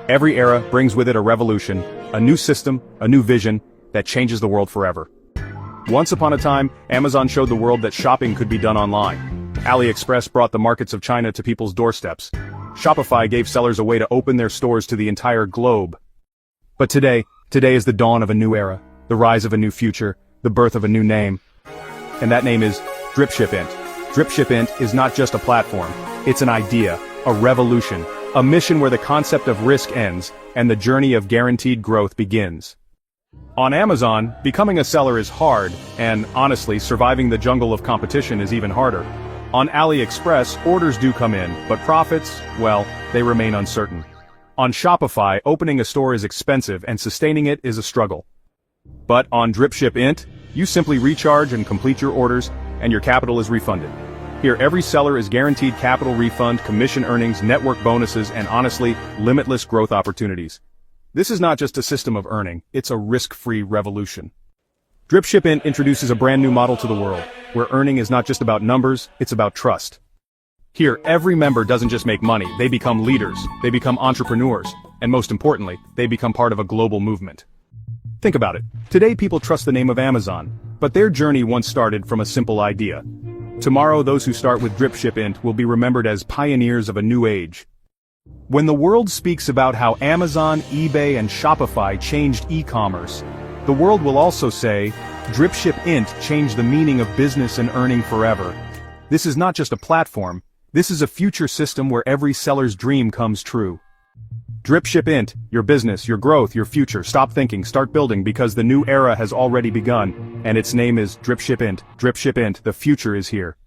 Every era brings with it a revolution, a new system, a new vision that changes the world forever. Once upon a time, Amazon showed the world that shopping could be done online. AliExpress brought the markets of China to people's doorsteps. Shopify gave sellers a way to open their stores to the entire globe. But today is the dawn of a new era, the rise of a new future, the birth of a new name. And that name is Dropship. Dropship is not just a platform, it's an idea, a revolution, a mission where the concept of risk ends and the journey of guaranteed growth begins. On Amazon, becoming a seller is hard, and honestly, surviving the jungle of competition is even harder. On AliExpress, orders do come in, but profits, well, they remain uncertain. On Shopify, opening a store is expensive and sustaining it is a struggle. But on Dropship, you simply recharge and complete your orders, and your capital is refunded. Here, every seller is guaranteed capital refund, commission earnings, network bonuses, and honestly, limitless growth opportunities. This is not just a system of earning, it's a risk-free revolution. Dropship introduces a brand new model to the world, where earning is not just about numbers, it's about trust. Here, every member doesn't just make money, they become leaders, they become entrepreneurs, and most importantly, they become part of a global movement. Think about it. Today people trust the name of Amazon, but their journey once started from a simple idea. Tomorrow those who start with Dropship will be remembered as pioneers of a new age. When the world speaks about how Amazon, eBay, and Shopify changed e-commerce, the world will also say, Dropship changed the meaning of business and earning forever. This is not just a platform, this is a future system where every seller's dream comes true. Dropship your business, your growth, your future. Stop thinking, start building, because the new era has already begun, and its name is Dropship. Dropship, the future is here.